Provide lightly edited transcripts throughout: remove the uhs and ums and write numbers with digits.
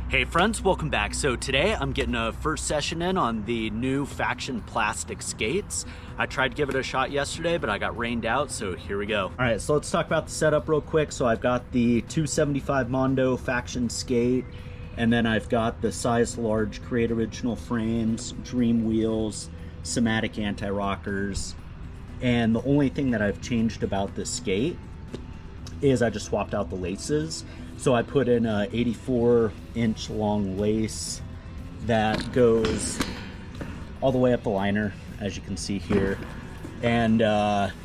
Hey friends, welcome back. So today I'm getting a first session in on the new Faction Plastiks skates. I tried to give it a shot yesterday, but I got rained out, so here we go. All right, so let's talk about the setup real quick. So I've got the 275 Mondo Faction skate, and then I've got the size large Create Original frames, Dream wheels, Somatic anti-rockers, and the only thing that I've changed about this skate is I just swapped out the laces. So I put in a 84-inch long lace that goes all the way up the liner, as you can see here. And,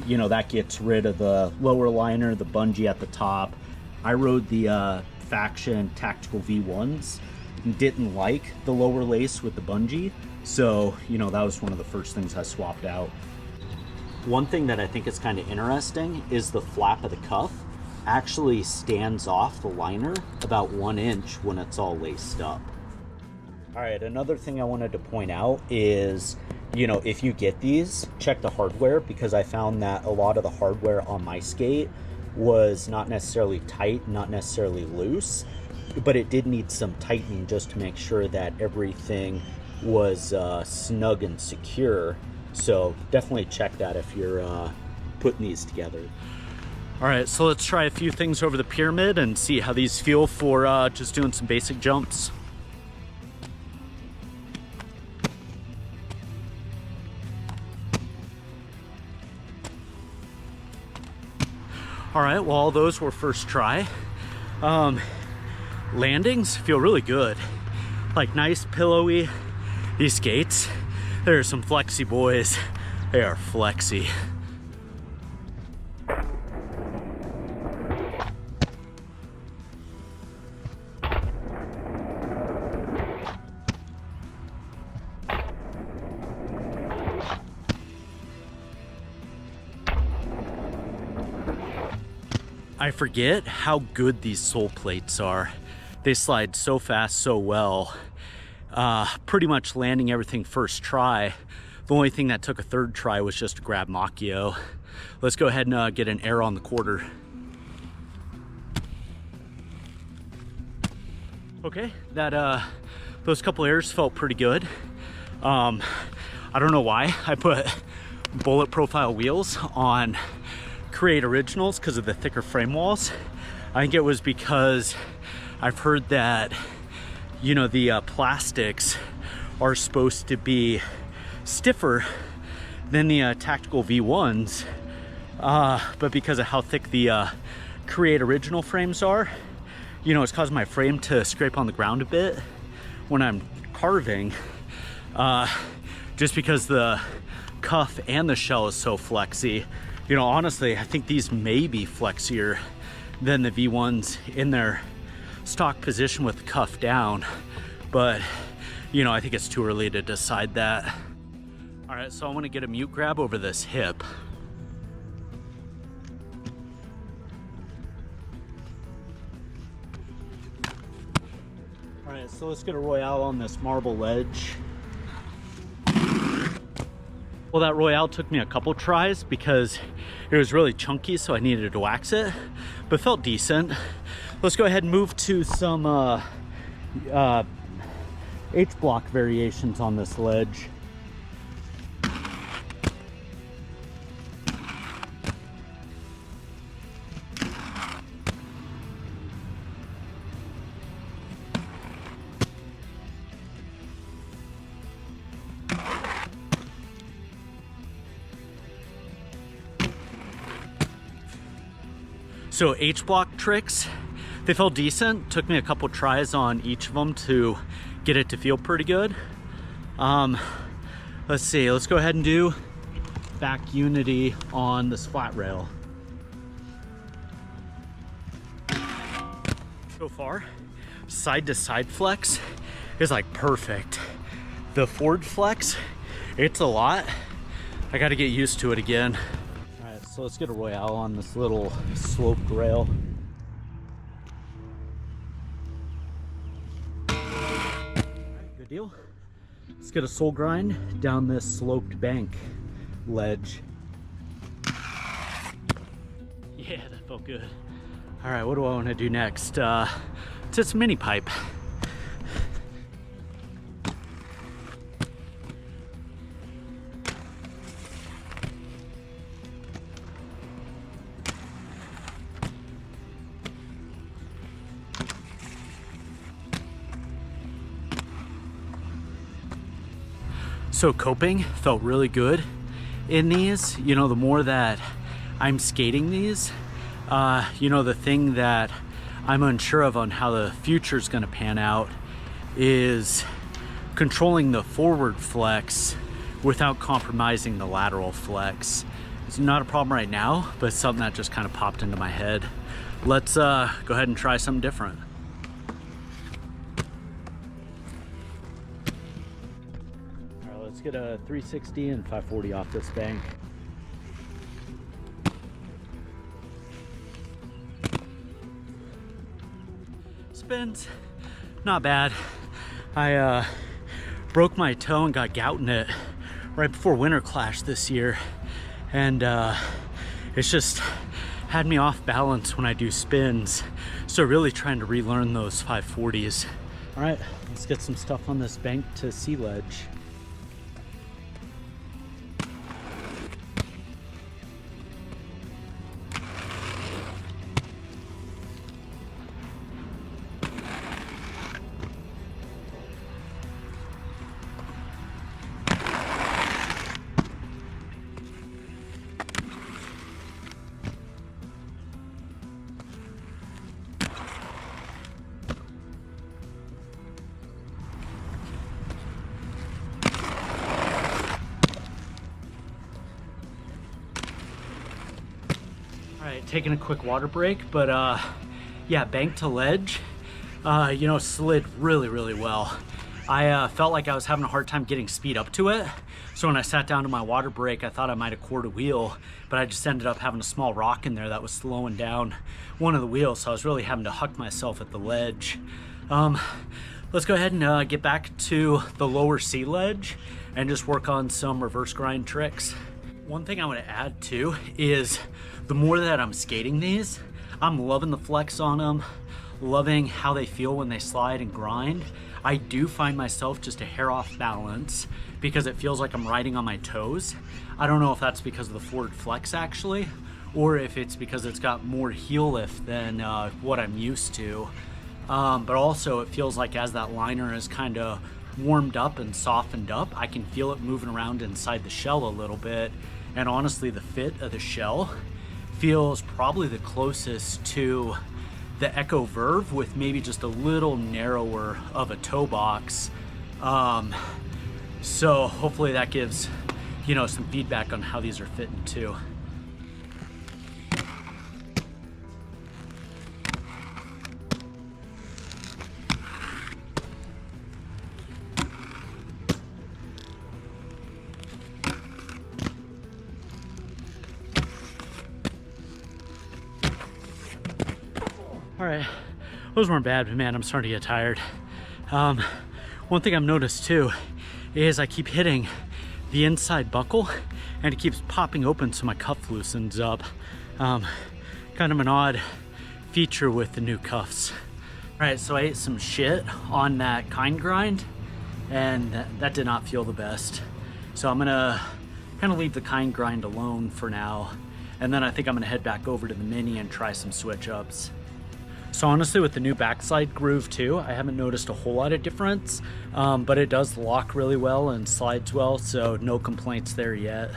you know, that gets rid of the lower liner, the bungee at the top. I rode the Faction Tactical V1s and didn't like the lower lace with the bungee. So, you know, that was one of the first things I swapped out. One thing that I think is kind of interesting is the flap of the cuff actually stands off the liner about 1 inch when it's all laced up. All right, another thing I wanted to point out is, you know, if you get these, check the hardware, because I found that a lot of the hardware on my skate was not necessarily tight, not necessarily loose, but it did need some tightening just to make sure that everything was snug and secure. So definitely check that if you're putting these together. All right, so let's try a few things over the pyramid and see how these feel for just doing some basic jumps. All right, well, all those were first try. Landings feel really good, like nice, pillowy. These skates, there are some flexy boys. They are flexy. I forget how good these sole plates are. They slide so fast, so well. Pretty much landing everything first try. The only thing that took a third try was just to grab Macchio. Let's go ahead and get an air on the quarter. Okay, those couple airs felt pretty good. I don't know why I put bullet profile wheels on Create Originals because of the thicker frame walls. I think it was because I've heard that, you know, the plastics are supposed to be stiffer than the tactical V1s, but because of how thick the Create Original frames are, you know, it's causing my frame to scrape on the ground a bit when I'm carving, just because the cuff and the shell is so flexy. You know, honestly, I think these may be flexier than the V1s in their stock position with the cuff down, but, you know, I think it's too early to decide that. All right, so I want to get a mute grab over this hip. All right, so let's get a Royale on this marble ledge. Well, that Royale took me a couple tries because it was really chunky, so I needed to wax it, but felt decent. Let's go ahead and move to some H-block variations on this ledge. So H-block tricks, they felt decent. Took me a couple tries on each of them to get it to feel pretty good. Let's see, let's go ahead and do back unity on this flat rail. So far, side to side flex is like perfect. The forward flex, it's a lot. I gotta get used to it again. So let's get a Royale on this little sloped rail. Good deal. Let's get a sole grind down this sloped bank ledge. Yeah, that felt good. All right, what do I want to do next? It's mini pipe. So coping felt really good in these. You know, the more that I'm skating these, you know, the thing that I'm unsure of on how the future is going to pan out is controlling the forward flex without compromising the lateral flex. It's not a problem right now, but it's something that just kind of popped into my head. Let's go ahead and try something different. All right, let's get a 360 and 540 off this bank. Spins, not bad. I broke my toe and got gout in it right before Winter Clash this year, and it's just had me off balance when I do spins, so really trying to relearn those 540s. All right, let's get some stuff on this bank to sea ledge. All right, taking a quick water break, but yeah, bank to ledge, you know, slid really well. I felt like I was having a hard time getting speed up to it, so when I sat down to my water break, I thought I might have cored a wheel, but I just ended up having a small rock in there that was slowing down one of the wheels, so I was really having to huck myself at the ledge. Let's go ahead and get back to the lower sea ledge and just work on some reverse grind tricks. One thing I want to add too is the more that I'm skating these, I'm loving the flex on them, loving how they feel when they slide and grind. I do find myself just a hair off balance because it feels like I'm riding on my toes. I don't know if that's because of the forward flex actually, or if it's because it's got more heel lift than what I'm used to. But also it feels like as that liner is kind of warmed up and softened up, I can feel it moving around inside the shell a little bit. And honestly, the fit of the shell feels probably the closest to the Echo Verve with maybe just a little narrower of a toe box. So hopefully that gives, you know, some feedback on how these are fitting too. All right, those weren't bad, but man, I'm starting to get tired. One thing I've noticed too is I keep hitting the inside buckle and it keeps popping open so my cuff loosens up. Kind of an odd feature with the new cuffs. All right, so I ate some shit on that kind grind and that did not feel the best. So I'm gonna kind of leave the kind grind alone for now. And then I think I'm gonna head back over to the mini and try some switch ups. So honestly, with the new backslide groove too, I haven't noticed a whole lot of difference, but it does lock really well and slides well, so no complaints there yet.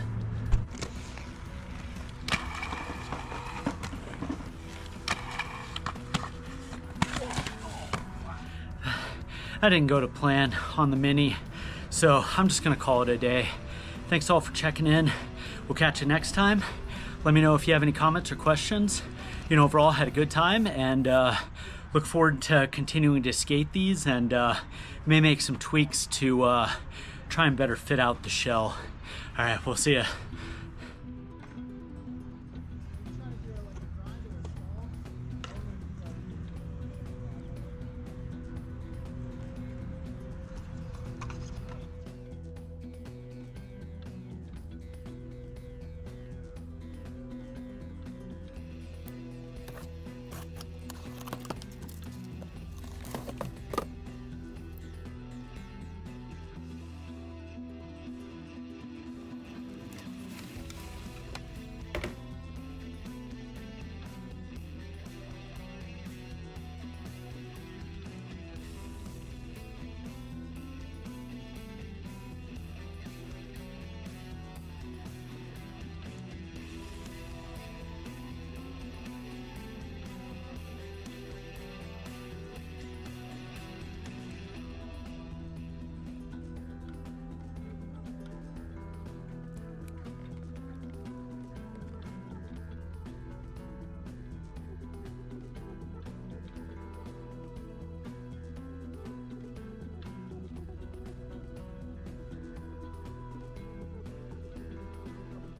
That didn't go to plan on the mini, so I'm just gonna call it a day. Thanks all for checking in. We'll catch you next time. Let me know if you have any comments or questions. You know, overall had a good time and look forward to continuing to skate these and may make some tweaks to try and better fit out the shell. All right, we'll see ya.